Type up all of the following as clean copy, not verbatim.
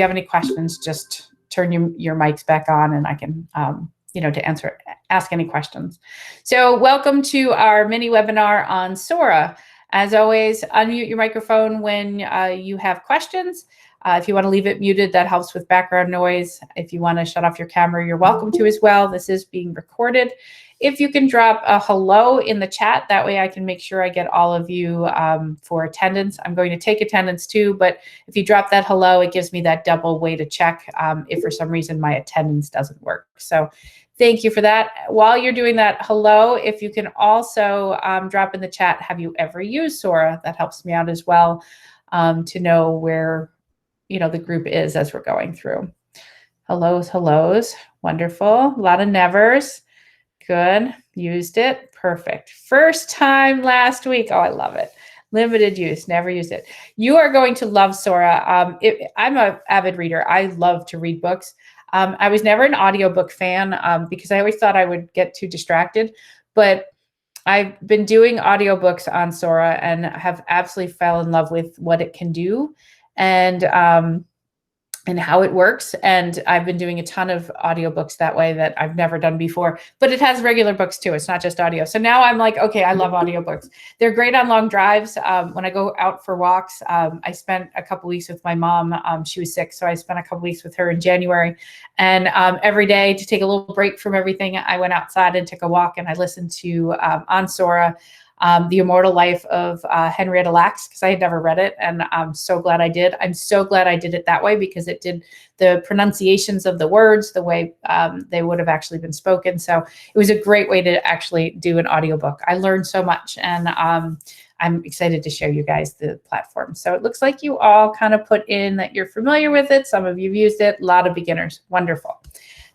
have any questions, just turn your mics back on and I can, to ask any questions. So welcome to our mini webinar on Sora. As always, unmute your microphone when you have questions. If you want to leave it muted, that helps with background noise. If you want to shut off your camera, you're welcome to as well. This is being recorded. If you can drop a hello in the chat, that way I can make sure I get all of you for attendance. I'm going to take attendance too, but if you drop that hello, it gives me that double way to check if for some reason my attendance doesn't work. So thank you for that. While you're doing that hello, if you can also drop in the chat, have you ever used Sora? That helps me out as well to know where the group is as we're going through. Hellos, wonderful. A lot of nevers. Good, used it, perfect. First time last week. Oh, I love it. Limited use, never used it. You are going to love Sora. I'm an avid reader. I love to read books. I was never an audiobook fan because I always thought I would get too distracted, but I've been doing audiobooks on Sora and have absolutely fell in love with what it can do and how it works. And I've been doing a ton of audiobooks that way that I've never done before, but it has regular books too. It's not just audio. So now I'm like, okay, I love audiobooks. They're great on long drives. When I go out for walks, I spent a couple weeks with my mom. She was sick. So I spent a couple weeks with her in January, and every day to take a little break from everything, I went outside and took a walk and I listened to on Sora, The Immortal Life of Henrietta Lacks, because I had never read it, and I'm so glad I did. I'm so glad I did it that way because it did the pronunciations of the words the way they would have actually been spoken. So it was a great way to actually do an audiobook. I learned so much, and I'm excited to show you guys the platform. So it looks like you all kind of put in that you're familiar with it. Some of you have used it, a lot of beginners. Wonderful.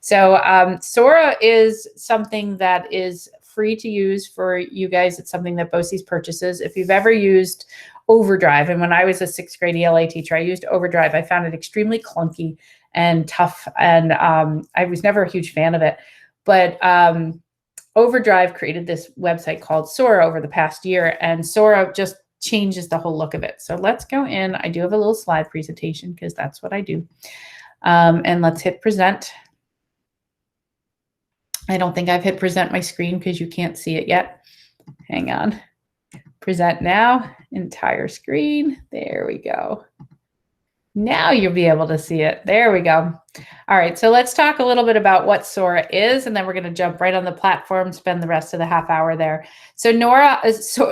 So Sora is something that is free to use for you guys. It's something that BOCES purchases. If you've ever used Overdrive, and when I was a 6th grade ELA teacher, I used Overdrive. I found it extremely clunky and tough, and I was never a huge fan of it. But Overdrive created this website called Sora over the past year, and Sora just changes the whole look of it. So let's go in. I do have a little slide presentation because that's what I do. And let's hit present. I don't think I've hit present my screen because you can't see it yet. Hang on. Present now, entire screen. There we go. Now you'll be able to see it. There we go. All right, so let's talk a little bit about what Sora is, and then we're going to jump right on the platform, spend the rest of the half hour there. So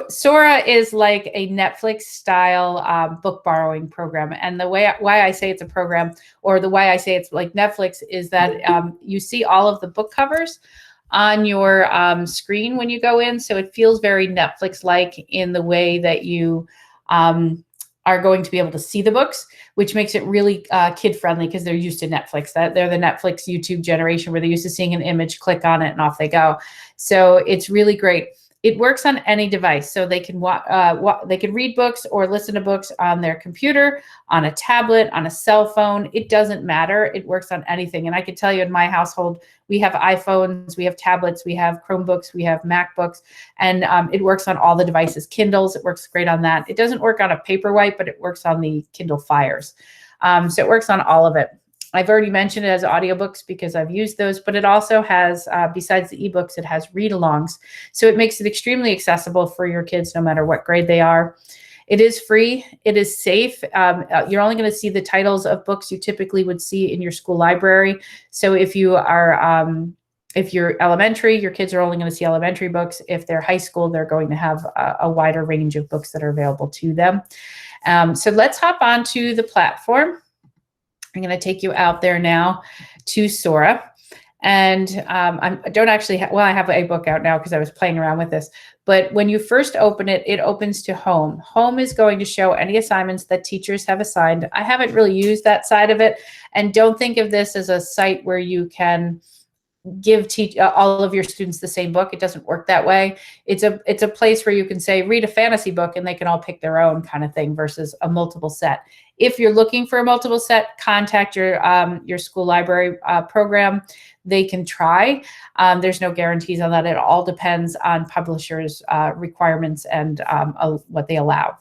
Sora is like a Netflix-style book borrowing program, and the why I say it's a program, or the way I say it's like Netflix, is that you see all of the book covers on your screen when you go in, so it feels very Netflix-like in the way that you are going to be able to see the books, which makes it really kid-friendly because they're used to Netflix. They're the Netflix YouTube generation where they're used to seeing an image, click on it, and off they go. So it's really great. It works on any device, so they can they can read books or listen to books on their computer, on a tablet, on a cell phone. It doesn't matter. It works on anything. And I can tell you in my household, we have iPhones, we have tablets, we have Chromebooks, we have MacBooks, and it works on all the devices. Kindles, it works great on that. It doesn't work on a Paperwhite, but it works on the Kindle Fires. So it works on all of it. I've already mentioned it as audiobooks because I've used those, but it also has, besides the ebooks, it has read-alongs. So it makes it extremely accessible for your kids, no matter what grade they are. It is free. It is safe. You're only going to see the titles of books you typically would see in your school library. So if you are, if you're elementary, your kids are only going to see elementary books. If they're high school, they're going to have a wider range of books that are available to them. So let's hop onto the platform. I'm going to take you out there now to Sora. And I don't actually have, well, I have a book out now because I was playing around with this. But when you first open it, it opens to home. Home is going to show any assignments that teachers have assigned. I haven't really used that side of it. And don't think of this as a site where you can give all of your students the same book. It doesn't work that way. It's a place where you can say, read a fantasy book, and they can all pick their own kind of thing versus a multiple set. If you're looking for a multiple set, contact your school library program. They can try. There's no guarantees on that. It all depends on publishers' requirements and what they allow.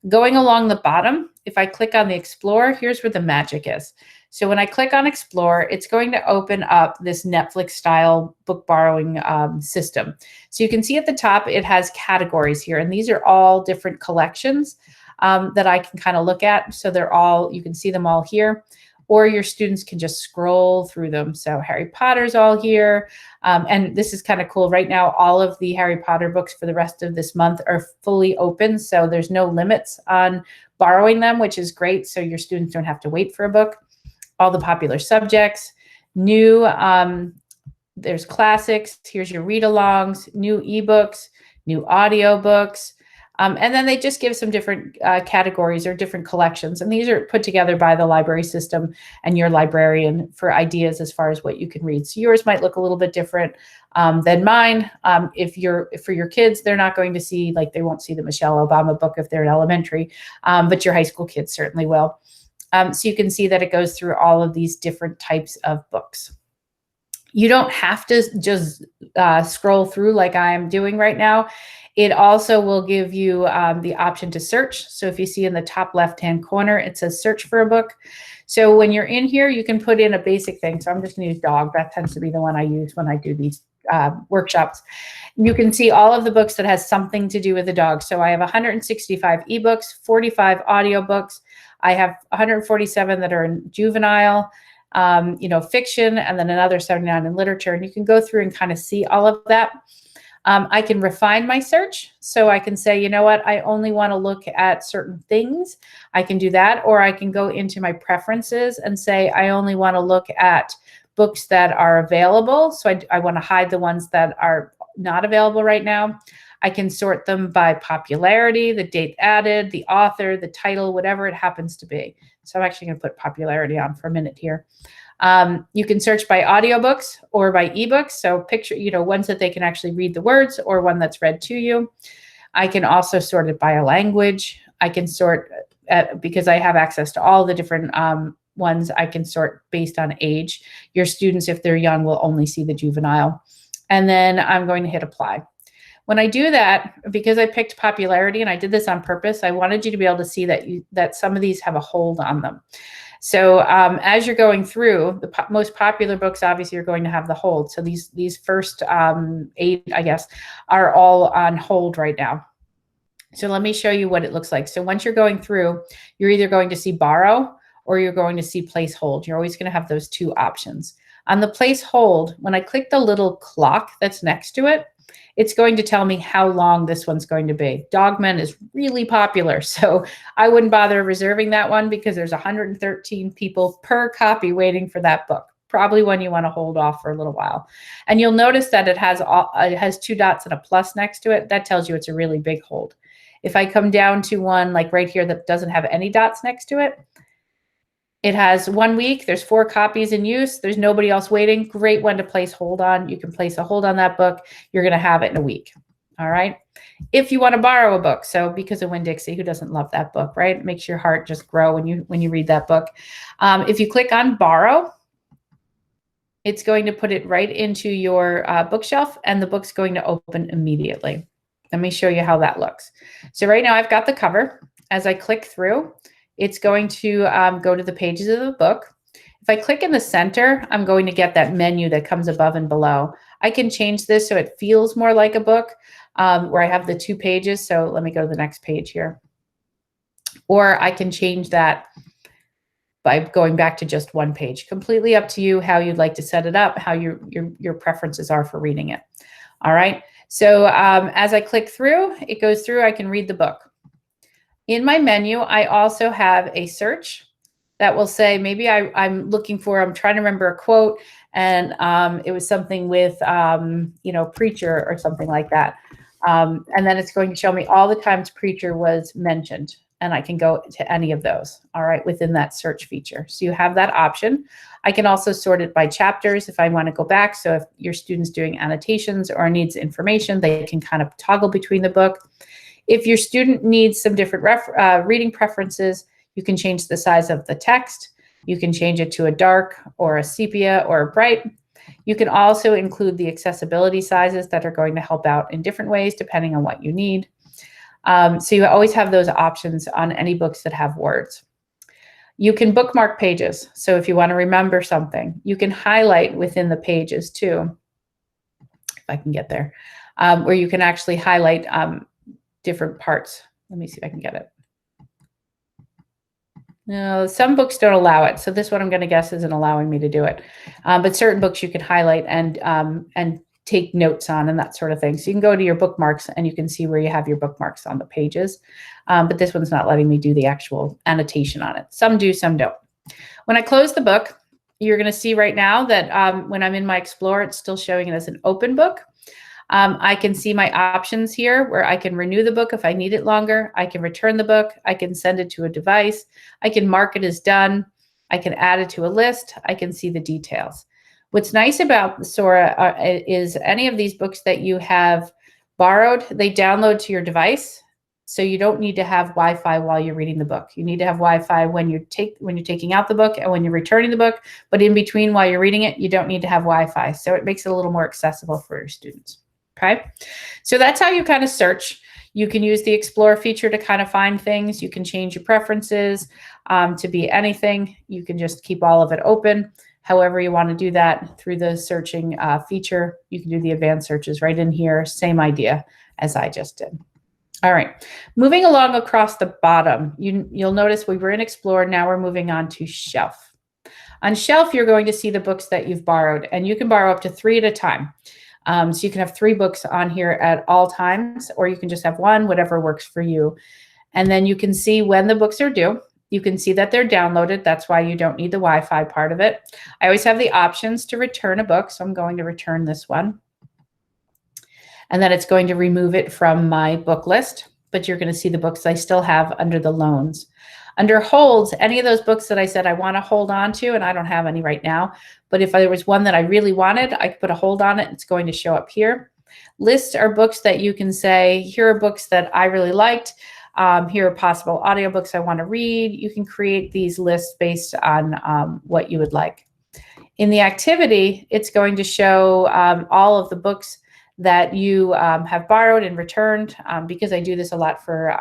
Going along the bottom if I click on the Explore, here's where the magic is. So when I click on Explore, it's going to open up this Netflix style book borrowing system. So you can see at the top, it has categories here, and these are all different collections that I can kind of look at. So they're all, you can see them all here, or your students can just scroll through them. So Harry Potter's all here. And this is kind of cool. Right now, all of the Harry Potter books for the rest of this month are fully open. So there's no limits on borrowing them, which is great. So your students don't have to wait for a book. All the popular subjects, new, there's classics. Here's your read-alongs, new ebooks, new audiobooks. And then they just give some different categories or different collections. And these are put together by the library system and your librarian for ideas as far as what you can read. So yours might look a little bit different than mine. For your kids, they're not going to see, like they won't see the Michelle Obama book if they're in elementary, but your high school kids certainly will. So you can see that it goes through all of these different types of books. You don't have to just scroll through like I'm doing right now. It also will give you the option to search. So if you see in the top left-hand corner, it says search for a book. So when you're in here, you can put in a basic thing. So I'm just going to use dog. That tends to be the one I use when I do these workshops. You can see all of the books that has something to do with the dog. So I have 165 ebooks, 45 audiobooks. I have 147 that are in juvenile, fiction, and then another 79 in literature. And you can go through and kind of see all of that. I can refine my search. So I can say, you know what, I only want to look at certain things. I can do that. Or I can go into my preferences and say, I only want to look at books that are available. So I want to hide the ones that are not available right now. I can sort them by popularity, the date added, the author, the title, whatever it happens to be. So I'm actually going to put popularity on for a minute here. You can search by audiobooks or by ebooks. So picture, ones that they can actually read the words or one that's read to you. I can also sort it by a language. I can sort, because I have access to all the different ones, I can sort based on age. Your students, if they're young, will only see the juvenile. And then I'm going to hit apply. When I do that, because I picked popularity, and I did this on purpose, I wanted you to be able to see that some of these have a hold on them. So as you're going through, the most popular books obviously are going to have the hold. So these first 8, I guess, are all on hold right now. So let me show you what it looks like. So once you're going through, you're either going to see borrow or you're going to see place hold. You're always going to have those two options. On the place hold, when I click the little clock that's next to it, it's going to tell me how long this one's going to be. Dogman is really popular, so I wouldn't bother reserving that one because there's 113 people per copy waiting for that book. Probably one you want to hold off for a little while. And you'll notice that it has 2 dots and a plus next to it. That tells you it's a really big hold. If I come down to one like right here that doesn't have any dots next to it, it has 1 week. There's 4 copies in use. There's nobody else waiting. Great one to place hold on. You can place a hold on that book. You're going to have it in a week. All right. If you want to borrow a book, so Because of Winn-Dixie, who doesn't love that book, right? It makes your heart just grow when you read that book. If you click on borrow, it's going to put it right into your bookshelf, and the book's going to open immediately. Let me show you how that looks. So right now I've got the cover. As I click through, it's going to go to the pages of the book. If I click in the center, I'm going to get that menu that comes above and below. I can change this so it feels more like a book where I have the 2 pages. So let me go to the next page here. Or I can change that by going back to just 1 page. Completely up to you how you'd like to set it up, how your preferences are for reading it. All right. So as I click through, it goes through. I can read the book. In my menu, I also have a search that will say, maybe I'm trying to remember a quote, and it was something with, preacher or something like that. And then it's going to show me all the times preacher was mentioned, and I can go to any of those, all right, within that search feature. So you have that option. I can also sort it by chapters if I want to go back. So if your student's doing annotations or needs information, they can kind of toggle between the book. If your student needs some different reading preferences, you can change the size of the text. You can change it to a dark or a sepia or a bright. You can also include the accessibility sizes that are going to help out in different ways depending on what you need. So you always have those options on any books that have words. You can bookmark pages. So if you want to remember something, you can highlight within the pages too, if I can get there, where you can actually highlight different parts. Let me see if I can get it. No, some books don't allow it. So this one I'm going to guess isn't allowing me to do it. But certain books you can highlight and take notes on and that sort of thing. So you can go to your bookmarks and you can see where you have your bookmarks on the pages. But this one's not letting me do the actual annotation on it. Some do, some don't. When I close the book, you're going to see right now that when I'm in my Explorer, it's still showing it as an open book. I can see my options here where I can renew the book if I need it longer. I can return the book. I can send it to a device. I can mark it as done. I can add it to a list. I can see the details. What's nice about Sora is any of these books that you have borrowed, they download to your device. So you don't need to have Wi-Fi while you're reading the book. You need to have Wi-Fi when you're taking out the book and when you're returning the book. But in between, while you're reading it, you don't need to have Wi-Fi. So it makes it a little more accessible for your students. Okay, so that's how you kind of search. You can use the Explore feature to kind of find things. You can change your preferences to be anything. You can just keep all of it open. However you want to do that through the searching feature, you can do the advanced searches right in here. Same idea as I just did. All right, moving along across the bottom, you'll notice we were in Explore. Now we're moving on to Shelf. On Shelf, you're going to see the books that you've borrowed, and you can borrow up to 3 at a time. So you can have 3 books on here at all times, or you can just have 1, whatever works for you. And then you can see when the books are due. You can see that they're downloaded. That's why you don't need the Wi-Fi part of it. I always have the options to return a book, so I'm going to return this one. And then it's going to remove it from my book list, but you're going to see the books I still have under the loans. Under holds, any of those books that I said I want to hold on to, and I don't have any right now, but if there was one that I really wanted, I could put a hold on it. It's going to show up here. Lists are books that you can say, here are books that I really liked. Here are possible audiobooks I want to read. You can create these lists based on what you would like. In the activity, it's going to show all of the books that you have borrowed and returned. Because I do this a lot for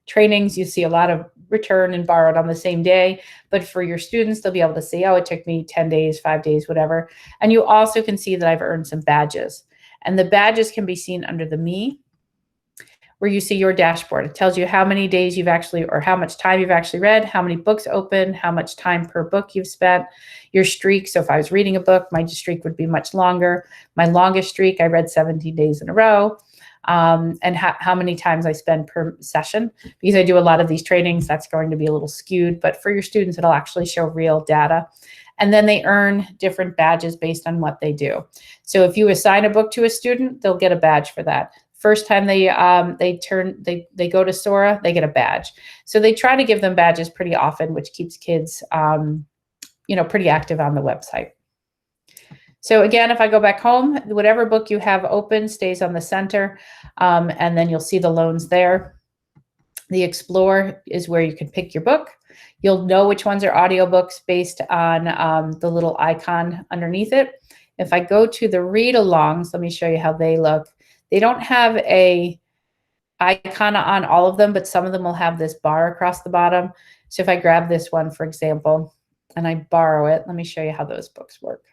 trainings, you see a lot of return and borrowed on the same day. But for your students, they'll be able to see, oh, it took me 10 days, 5 days, whatever. And you also can see that I've earned some badges. And the badges can be seen under the Me, where you see your dashboard. It tells you how many days you've actually, or how much time you've actually read, how many books open, how much time per book you've spent, your streak. So if I was reading a book, my streak would be much longer. My longest streak, I read 17 days in a row. And how many times I spend per session. Because I do a lot of these trainings, that's going to be a little skewed, but for your students, it'll actually show real data. And then they earn different badges based on what they do. So if you assign a book to a student, they'll get a badge for that. First time they go to Sora, they get a badge. So they try to give them badges pretty often, which keeps kids pretty active on the website. So again, if I go back home, whatever book you have open stays on the center, and then you'll see the loans there. The Explore is where you can pick your book. You'll know which ones are audiobooks based on the little icon underneath it. If I go to the read-alongs, let me show you how they look. They don't have a icon on all of them, but some of them will have this bar across the bottom. So if I grab this one, for example, and I borrow it, let me show you how those books work.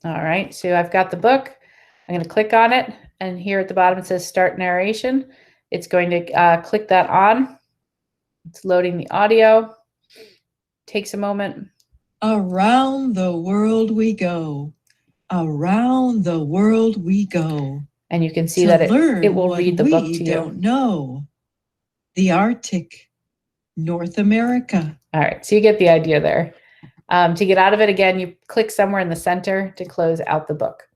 All right, so I've got the book. I'm going to click on it, and here at the bottom it says Start Narration. It's going to click that on. It's loading the audio. Takes a moment. Around the world we go. Around the world we go. And you can see that it will read the book to you. We don't know. The Arctic, North America. All right, so you get the idea there. To get out of it, again, you click somewhere in the center to close out the book.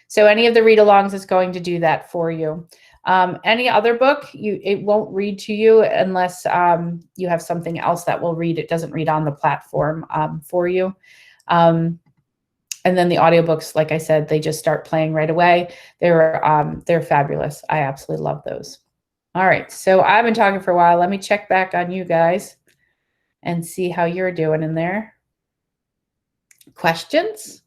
So any of the read-alongs is going to do that for you. Any other book, it won't read to you unless you have something else that will read. It doesn't read on the platform for you. And then the audiobooks, like I said, they just start playing right away. They're fabulous. I absolutely love those. All right, so I've been talking for a while. Let me check back on you guys and see how you're doing in there. Questions?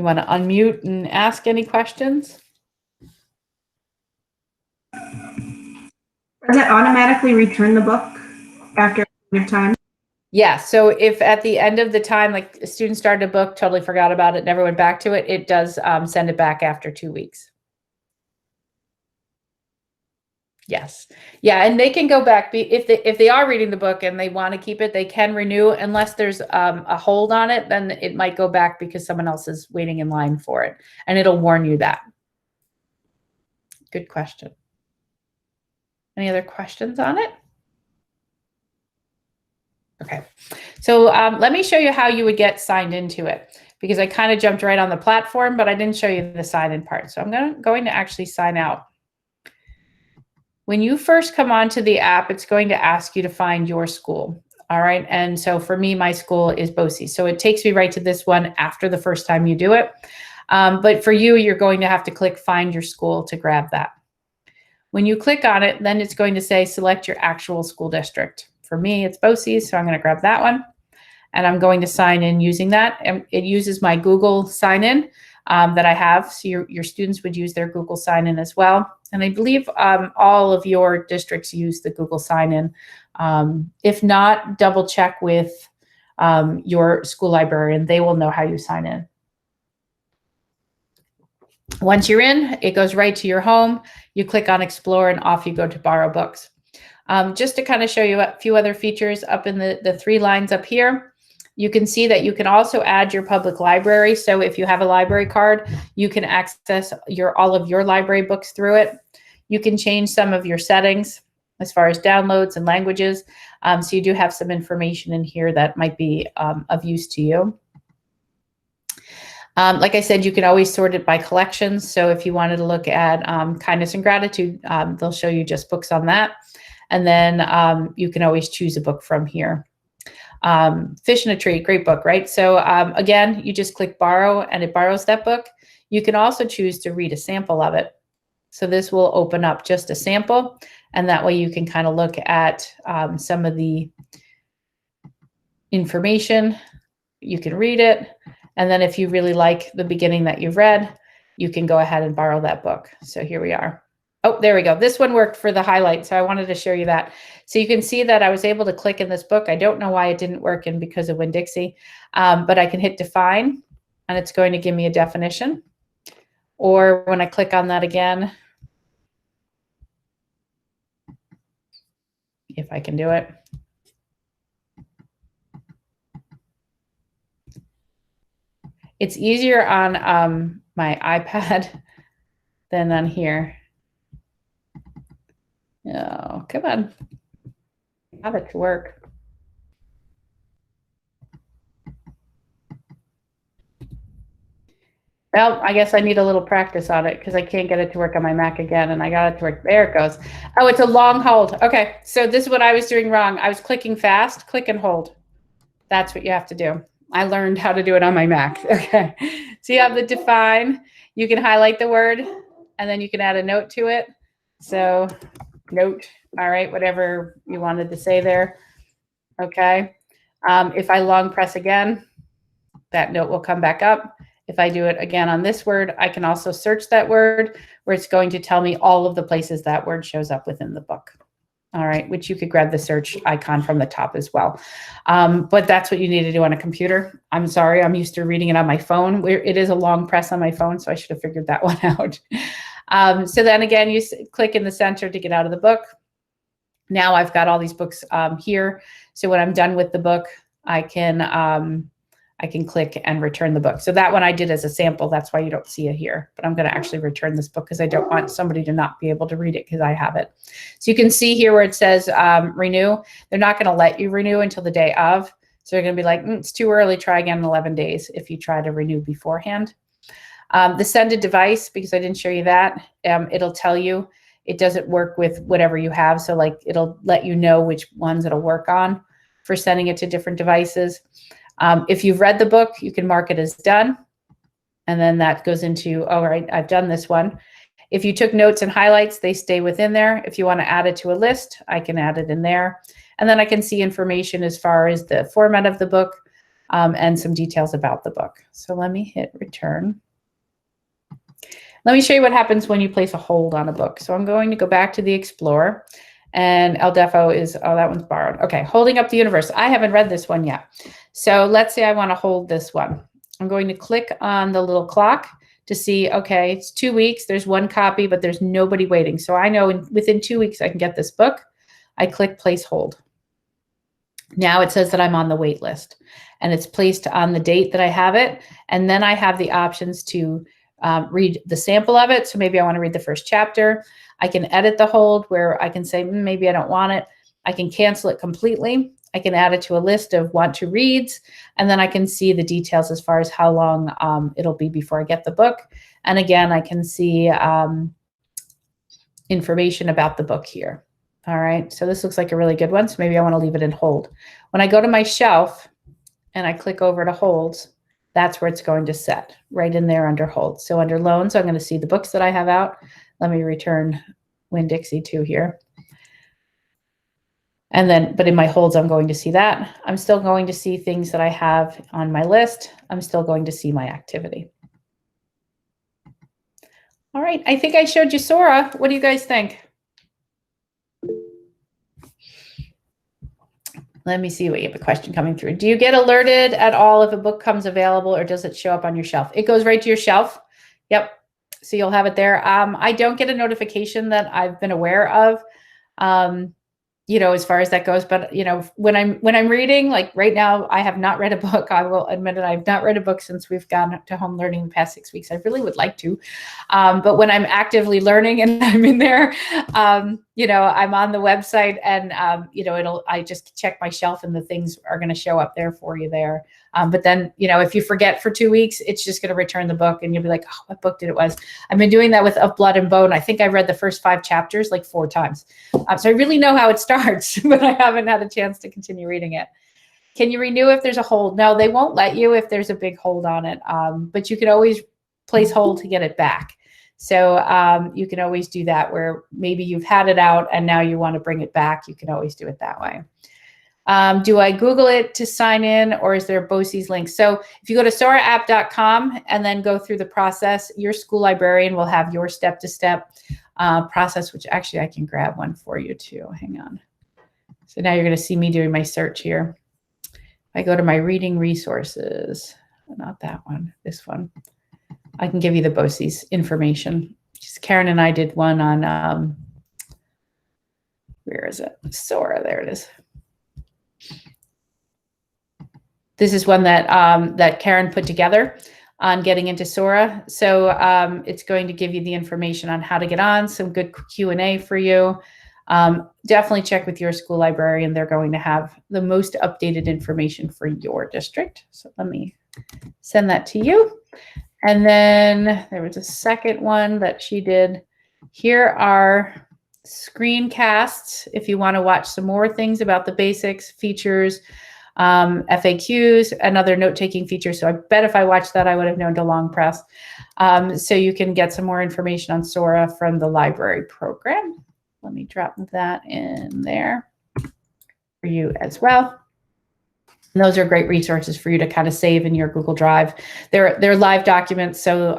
You want to unmute and ask any questions? Does it automatically return the book after a period of time? Yeah, so if at the end of the time, like a student started a book, totally forgot about it, never went back to it, it does send it back after 2 weeks. Yes. Yeah, and they can go back if they are reading the book and they want to keep it, they can renew unless there's a hold on it, then it might go back because someone else is waiting in line for it, and it'll warn you that. Good question. Any other questions on it? Okay, so let me show you how you would get signed into it, because I kind of jumped right on the platform, but I didn't show you the sign-in part. So I'm going to actually sign out. When you first come onto the app, it's going to ask you to find your school. All right, and so for me, my school is BOCES. So it takes me right to this one after the first time you do it. But for you, you're going to have to click Find Your School to grab that. When you click on it, then it's going to say select your actual school district. For me, it's BOCES, so I'm going to grab that one. And I'm going to sign in using that. And it uses my Google sign-in that I have. So your students would use their Google sign-in as well. And I believe all of your districts use the Google sign-in. If not, double check with your school librarian. They will know how you sign in. Once you're in, it goes right to your home. You click on Explore and off you go to Borrow Books. Just to kind of show you a few other features up in the 3 lines up here, you can see that you can also add your public library. So if you have a library card, you can access all of your library books through it. You can change some of your settings as far as downloads and languages. So you do have some information in here that might be of use to you. Like I said, you can always sort it by collections. So if you wanted to look at kindness and gratitude, they'll show you just books on that. And then you can always choose a book from here. Fish in a Tree, great book, right? So again, you just click borrow and it borrows that book. You can also choose to read a sample of it. So this will open up just a sample, and that way you can kind of look at some of the information. You can read it. And then if you really like the beginning that you've read, you can go ahead and borrow that book. So here we are. Oh, there we go. This one worked for the highlight, so I wanted to show you that. So you can see that I was able to click in this book. I don't know why it didn't work in because of Winn-Dixie, but I can hit define, and it's going to give me a definition. Or when I click on that again, if I can do it. It's easier on my iPad than on here. Oh, come on. Have it to work. Well, I guess I need a little practice on it because I can't get it to work on my Mac again, and I got it to work. There it goes. Oh, it's a long hold. Okay, so this is what I was doing wrong. I was clicking fast, click and hold. That's what you have to do. I learned how to do it on my Mac. Okay, so you have the define. You can highlight the word, and then you can add a note to it. So note, all right, whatever you wanted to say there. Okay, if I long press again, that note will come back up. If I do it again on this word, I can also search that word, where it's going to tell me all of the places that word shows up within the book. All right, which you could grab the search icon from the top as well. But that's what you need to do on a computer. I'm sorry, I'm used to reading it on my phone. It is a long press on my phone, so I should have figured that one out. So then again, you click in the center to get out of the book. Now I've got all these books here. So when I'm done with the book, I can click and return the book. So that one I did as a sample. That's why you don't see it here. But I'm going to actually return this book because I don't want somebody to not be able to read it because I have it. So you can see here where it says renew. They're not going to let you renew until the day of. So they're going to be like, it's too early. Try again in 11 days if you try to renew beforehand. The send a device, because I didn't show you that, it'll tell you. It doesn't work with whatever you have. So like it'll let you know which ones it'll work on for sending it to different devices. If you've read the book, you can mark it as done. And then that goes into, all right, I've done this one. If you took notes and highlights, they stay within there. If you want to add it to a list, I can add it in there. And then I can see information as far as the format of the book, and some details about the book. So let me hit return. Let me show you what happens when you place a hold on a book. So I'm going to go back to the Explorer, and El Defo is, oh, that one's borrowed. Okay, Holding Up the Universe. I haven't read this one yet. So let's say I want to hold this one. I'm going to click on the little clock to see, okay, it's 2 weeks. There's one copy, but there's nobody waiting. So I know within 2 weeks I can get this book. I click place hold. Now it says that I'm on the wait list, and it's placed on the date that I have it. And then I have the options to read the sample of it. So maybe I want to read the first chapter. I can edit the hold where I can say, maybe I don't want it. I can cancel it completely. I can add it to a list of want to reads, and then I can see the details as far as how long it'll be before I get the book. And again, I can see information about the book here. All right, so this looks like a really good one. So maybe I want to leave it in hold. When I go to my shelf and I click over to holds, that's where it's going to set, right in there under holds. So under loans, I'm going to see the books that I have out. Let me return Winn-Dixie 2 here. And then, but in my holds, I'm going to see that. I'm still going to see things that I have on my list. I'm still going to see my activity. All right, I think I showed you Sora. What do you guys think? Let me see what you have a question coming through. Do you get alerted at all if a book comes available, or does it show up on your shelf? It goes right to your shelf. Yep. So you'll have it there. I don't get a notification that I've been aware of, you know, as far as that goes. But, you know, when I'm reading, like right now, I have not read a book. I will admit it. I've not read a book since we've gone to home learning the past 6 weeks. I really would like to. But when I'm actively learning and I'm in there, you know, I'm on the website, and, you know, I just check my shelf and the things are going to show up there for you there. But then, you know, if you forget for 2 weeks, it's just going to return the book, and you'll be like, oh, what book did it was? I've been doing that with Of Blood and Bone. I think I read the first 5 chapters like 4 times. So I really know how it starts, but I haven't had a chance to continue reading it. Can you renew if there's a hold? No, they won't let you if there's a big hold on it. But you can always place hold to get it back. So you can always do that, where maybe you've had it out and now you want to bring it back. You can always do it that way. Do I Google it to sign in, or is there a BOCES link? So if you go to soraapp.com and then go through the process, your school librarian will have your step-to-step process, which actually I can grab one for you too. Hang on. So now you're going to see me doing my search here. I go to my reading resources, not that one, this one. I can give you the BOCES information. Just Karen and I did one on, where is it? Sora, there it is. This is one that that Karen put together on getting into Sora. So it's going to give you the information on how to get on, some good Q&A for you. Definitely check with your school librarian. They're going to have the most updated information for your district. So let me send that to you. And then there was a second one that she did. Here are screencasts if you want to watch some more things about the basics, features, FAQs, and other note-taking features. So I bet if I watched that, I would have known to long press. So you can get some more information on Sora from the library program. Let me drop that in there for you as well. And those are great resources for you to kind of save in your Google Drive. They're live documents, so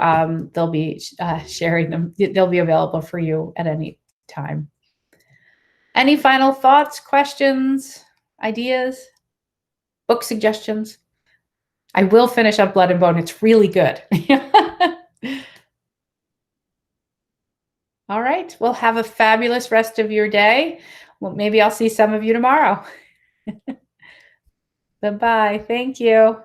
they'll be sharing them. They'll be available for you at any time. Any final thoughts, questions, ideas, book suggestions? I will finish up Blood and Bone. It's really good. All right. Well, have a fabulous rest of your day. Well, maybe I'll see some of you tomorrow. Bye-bye. Thank you.